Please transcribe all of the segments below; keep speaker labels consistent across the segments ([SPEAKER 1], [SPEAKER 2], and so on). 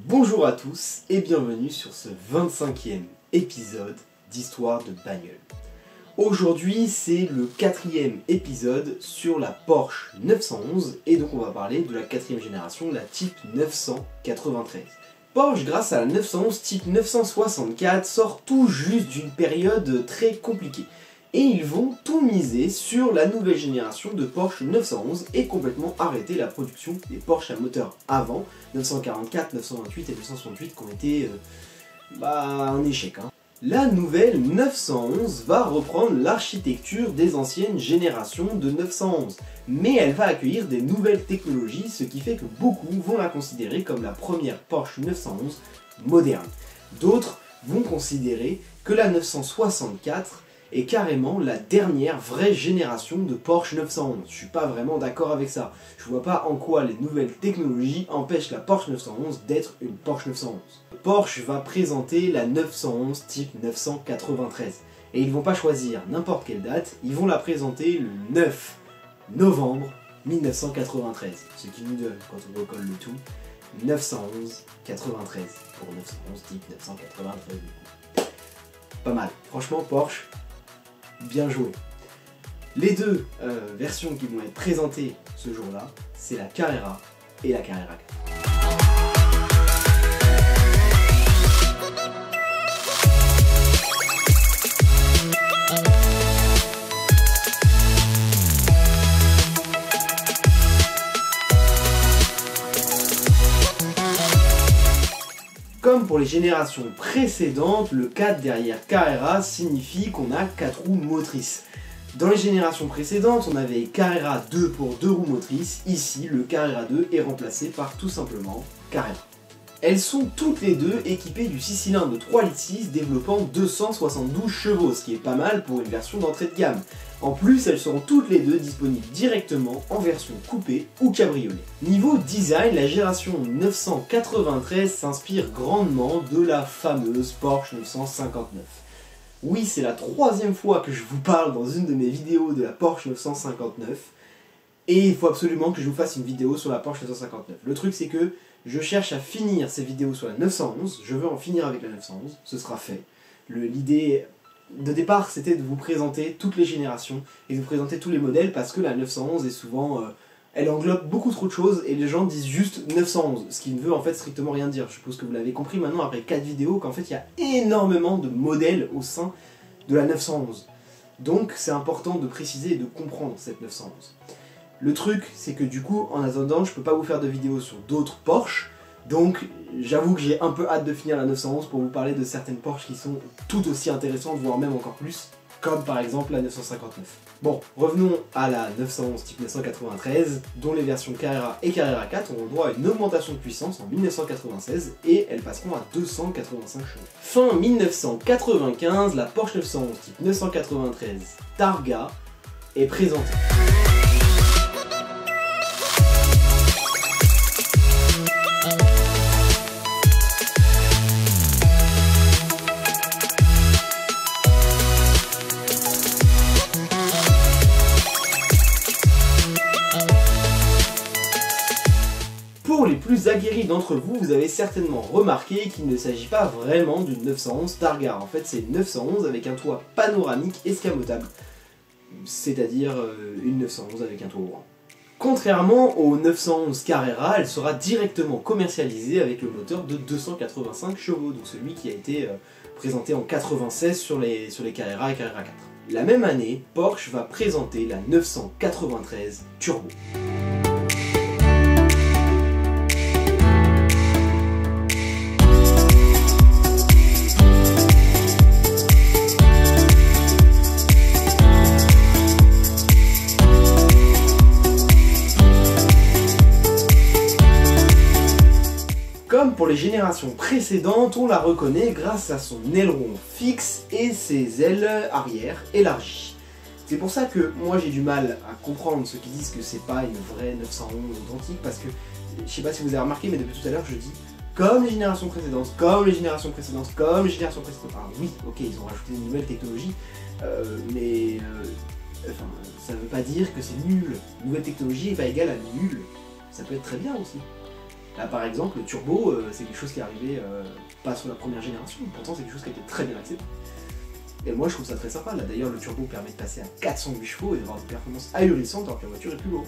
[SPEAKER 1] Bonjour à tous et bienvenue sur ce 25e épisode d'Histoire de bagnole. Aujourd'hui c'est le 4e épisode sur la Porsche 911 et donc on va parler de la 4e génération, la Type 993. Porsche, grâce à la 911 Type 964, sort tout juste d'une période très compliquée. Et ils vont tout miser sur la nouvelle génération de Porsche 911 et complètement arrêter la production des Porsche à moteur avant, 944, 928 et 968 qui ont été un échec. La nouvelle 911 va reprendre l'architecture des anciennes générations de 911, mais elle va accueillir des nouvelles technologies, ce qui fait que beaucoup vont la considérer comme la première Porsche 911 moderne. D'autres vont considérer que la 964 est carrément la dernière vraie génération de Porsche 911. Je suis pas vraiment d'accord avec ça. Je vois pas en quoi les nouvelles technologies empêchent la Porsche 911 d'être une Porsche 911. Porsche va présenter la 911 Type 993. Et ils vont pas choisir n'importe quelle date, ils vont la présenter le 9 novembre 1993. Ce qui nous donne, quand on recolle le tout, 911 93 pour 911 Type 993. Pas mal. Franchement, Porsche, bien joué. Les deux versions qui vont être présentées ce jour-là, c'est la Carrera et la Carrera 4. Comme pour les générations précédentes, le 4 derrière Carrera signifie qu'on a 4 roues motrices. Dans les générations précédentes, on avait Carrera 2 pour 2 roues motrices. Ici, le Carrera 2 est remplacé par tout simplement Carrera. Elles sont toutes les deux équipées du 6 cylindres de 3,6 litres développant 272 chevaux, ce qui est pas mal pour une version d'entrée de gamme. En plus, elles seront toutes les deux disponibles directement en version coupée ou cabriolet. Niveau design, la génération 993 s'inspire grandement de la fameuse Porsche 959. Oui, c'est la 3e fois que je vous parle dans une de mes vidéos de la Porsche 959, et il faut absolument que je vous fasse une vidéo sur la Porsche 959. Le truc c'est que je cherche à finir ces vidéos sur la 911, je veux en finir avec la 911, ce sera fait. L'idée de départ c'était de vous présenter toutes les générations et de vous présenter tous les modèles parce que la 911 est souvent... elle englobe beaucoup trop de choses et les gens disent juste 911, ce qui ne veut en fait strictement rien dire. Je suppose que vous l'avez compris maintenant après 4 vidéos qu'en fait il y a énormément de modèles au sein de la 911. Donc c'est important de préciser et de comprendre cette 911. Le truc, c'est que du coup, en attendant, je peux pas vous faire de vidéos sur d'autres Porsche, donc j'avoue que j'ai un peu hâte de finir la 911 pour vous parler de certaines Porsche qui sont tout aussi intéressantes, voire même encore plus, comme par exemple la 959. Bon, revenons à la 911 Type 993, dont les versions Carrera et Carrera 4 auront droit à une augmentation de puissance en 1996 et elles passeront à 285 chevaux. Fin 1995, la Porsche 911 Type 993 Targa est présentée. Pour les plus aguerris d'entre vous, vous avez certainement remarqué qu'il ne s'agit pas vraiment d'une 911 Targa. En fait, c'est une 911 avec un toit panoramique escamotable, c'est-à-dire une 911 avec un toit ouvrant. Contrairement aux 911 Carrera, elle sera directement commercialisée avec le moteur de 285 chevaux, donc celui qui a été présenté en 96 sur les Carrera et Carrera 4. La même année, Porsche va présenter la 993 Turbo. Comme pour les générations précédentes, on la reconnaît grâce à son aileron fixe et ses ailes arrière élargies. C'est pour ça que moi j'ai du mal à comprendre ceux qui disent que c'est pas une vraie 911 authentique, parce que, je sais pas si vous avez remarqué, mais depuis tout à l'heure je dis comme les générations précédentes, comme les générations précédentes, comme les générations précédentes. Alors oui, ok, ils ont rajouté une nouvelle technologie, mais ça veut pas dire que c'est nul. Nouvelle technologie n'est pas égale à nul. Ça peut être très bien aussi. Là par exemple, le turbo, c'est quelque chose qui est arrivé pas sur la première génération, pourtant c'est quelque chose qui a été très bien accepté. Et moi je trouve ça très sympa, là d'ailleurs le turbo permet de passer à 408 chevaux et d'avoir des performances ahurissantes alors que la voiture est plus lourde.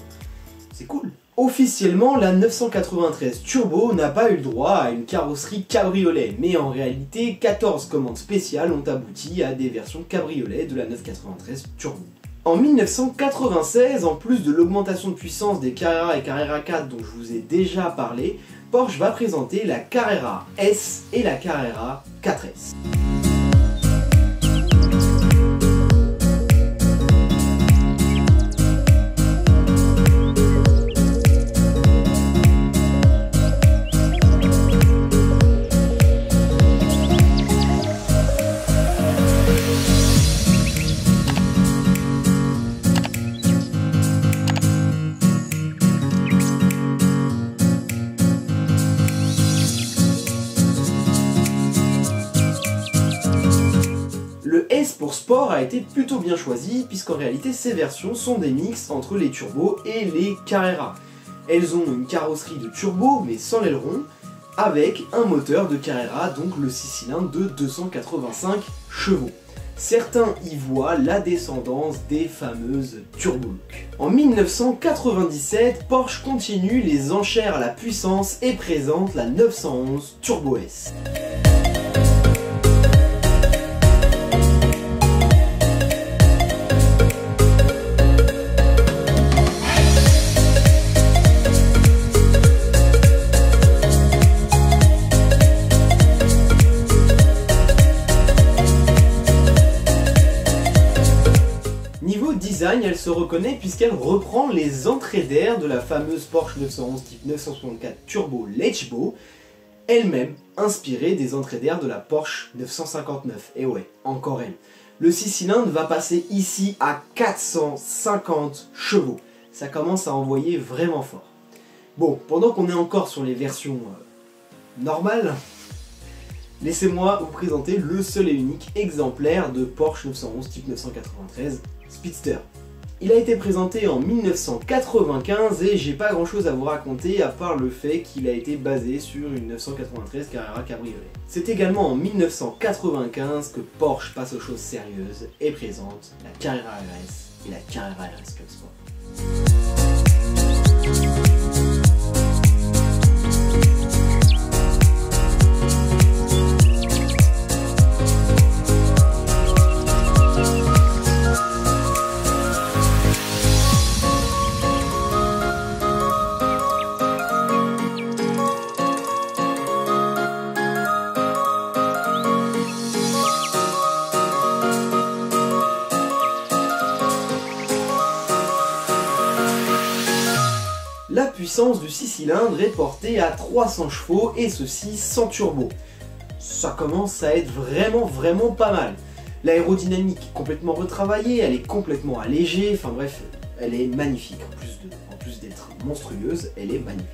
[SPEAKER 1] C'est cool. Officiellement, la 993 Turbo n'a pas eu le droit à une carrosserie cabriolet, mais en réalité, 14 commandes spéciales ont abouti à des versions cabriolet de la 993 Turbo. En 1996, en plus de l'augmentation de puissance des Carrera et Carrera 4 dont je vous ai déjà parlé, Porsche va présenter la Carrera S et la Carrera 4S. Le S pour Sport a été plutôt bien choisi puisqu'en réalité ces versions sont des mix entre les turbos et les Carrera. Elles ont une carrosserie de turbo mais sans l'aileron avec un moteur de Carrera, donc le 6 cylindres de 285 chevaux. Certains y voient la descendance des fameuses Turbolook. En 1997, Porsche continue les enchères à la puissance et présente la 911 Turbo S. Niveau design, elle se reconnaît puisqu'elle reprend les entrées d'air de la fameuse Porsche 911 type 964 Turbo Lechbo, elle-même inspirée des entrées d'air de la Porsche 959. Et ouais, encore elle. Le 6 cylindres va passer ici à 450 chevaux. Ça commence à envoyer vraiment fort. Bon, pendant qu'on est encore sur les versions normales, laissez-moi vous présenter le seul et unique exemplaire de Porsche 911 type 993 Speedster. Il a été présenté en 1995 et j'ai pas grand chose à vous raconter à part le fait qu'il a été basé sur une 993 Carrera Cabriolet. C'est également en 1995 que Porsche passe aux choses sérieuses et présente la Carrera RS et la Carrera RS Club Sport. La puissance du 6 cylindres est portée à 300 chevaux et ceci sans turbo. Ça commence à être vraiment pas mal. L'aérodynamique est complètement retravaillée, elle est complètement allégée, enfin bref, elle est magnifique. En plus d'être monstrueuse, elle est magnifique.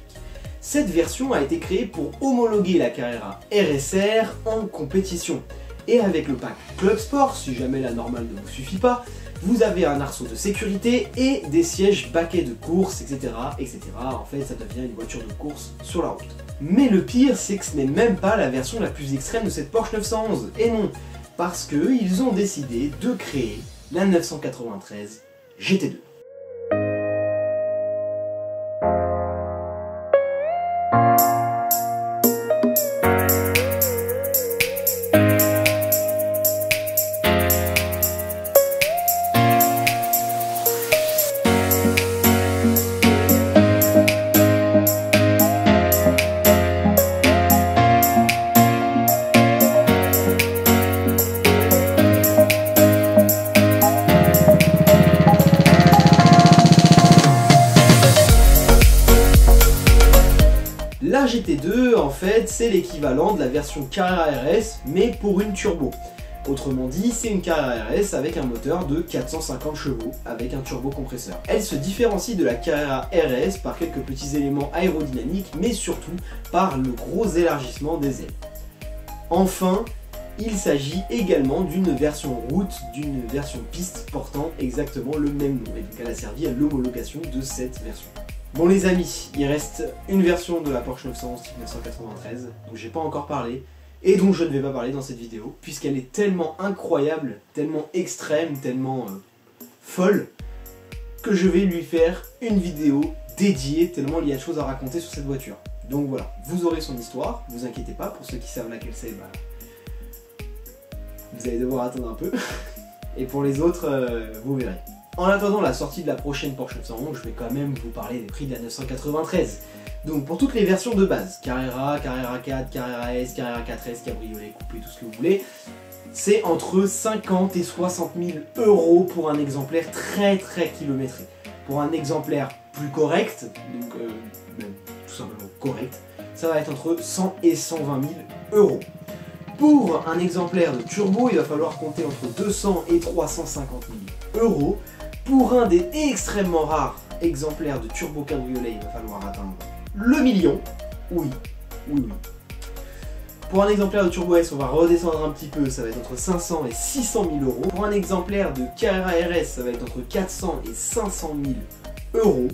[SPEAKER 1] Cette version a été créée pour homologuer la Carrera RSR en compétition. Et avec le pack Club Sport, si jamais la normale ne vous suffit pas, vous avez un arceau de sécurité et des sièges baquets de course, etc., etc. En fait, ça devient une voiture de course sur la route. Mais le pire, c'est que ce n'est même pas la version la plus extrême de cette Porsche 911. Et non, parce qu'ils ont décidé de créer la 993 GT2. La GT2, en fait, c'est l'équivalent de la version Carrera RS, mais pour une turbo. Autrement dit, c'est une Carrera RS avec un moteur de 450 chevaux, avec un turbocompresseur. Elle se différencie de la Carrera RS par quelques petits éléments aérodynamiques, mais surtout par le gros élargissement des ailes. Enfin, il s'agit également d'une version route, d'une version piste portant exactement le même nom, et donc elle a servi à l'homologation de cette version. Bon les amis, il reste une version de la Porsche 911 type 993 dont j'ai pas encore parlé et dont je ne vais pas parler dans cette vidéo puisqu'elle est tellement incroyable, tellement extrême, tellement folle que je vais lui faire une vidéo dédiée tellement il y a de choses à raconter sur cette voiture. Donc voilà, vous aurez son histoire, vous inquiétez pas, pour ceux qui savent laquelle c'est, vous allez devoir attendre un peu et pour les autres, vous verrez. En attendant la sortie de la prochaine Porsche 911, je vais quand même vous parler des prix de la 993. Donc pour toutes les versions de base, Carrera, Carrera 4, Carrera S, Carrera 4S, Cabriolet, Coupé, tout ce que vous voulez, c'est entre 50 et 60 000 € pour un exemplaire très kilométré. Pour un exemplaire plus correct, donc même tout simplement correct, ça va être entre 100 et 120 000 €. Pour un exemplaire de turbo, il va falloir compter entre 200 et 350 000 €. Pour un des extrêmement rares exemplaires de turbo cabriolet, il va falloir atteindre le million. Oui. Pour un exemplaire de turbo S, on va redescendre un petit peu, ça va être entre 500 et 600 000 €. Pour un exemplaire de Carrera RS, ça va être entre 400 et 500 000 €.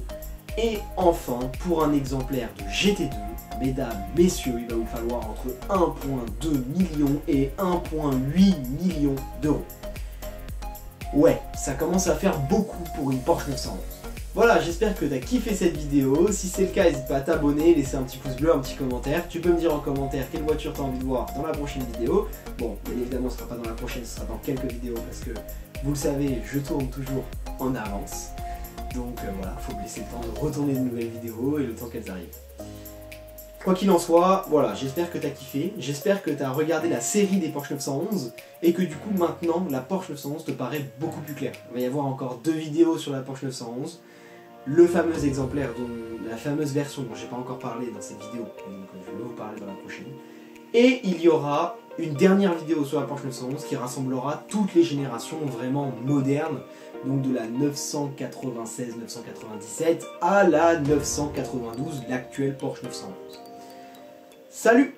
[SPEAKER 1] Et enfin, pour un exemplaire de GT2, mesdames, messieurs, il va vous falloir entre 1,2 million et 1,8 million d'euros. Ouais, ça commence à faire beaucoup pour une Porsche 911. Voilà, j'espère que tu as kiffé cette vidéo. Si c'est le cas, n'hésite pas à t'abonner, laisser un petit pouce bleu, un petit commentaire. Tu peux me dire en commentaire quelle voiture tu as envie de voir dans la prochaine vidéo. Bon, bien évidemment, ce sera pas dans la prochaine, ce sera dans quelques vidéos parce que, vous le savez, je tourne toujours en avance. Donc voilà, il faut me laisser le temps de retourner de nouvelles vidéos et le temps qu'elles arrivent. Quoi qu'il en soit, voilà, j'espère que tu as kiffé, j'espère que tu as regardé la série des Porsche 911 et que du coup maintenant la Porsche 911 te paraît beaucoup plus claire. Il va y avoir encore 2 vidéos sur la Porsche 911, le fameux exemplaire, la fameuse version dont j'ai pas encore parlé dans cette vidéo, donc je vais vous parler dans la prochaine. Et il y aura une dernière vidéo sur la Porsche 911 qui rassemblera toutes les générations vraiment modernes, donc de la 996-997 à la 992, l'actuelle Porsche 911. Salut!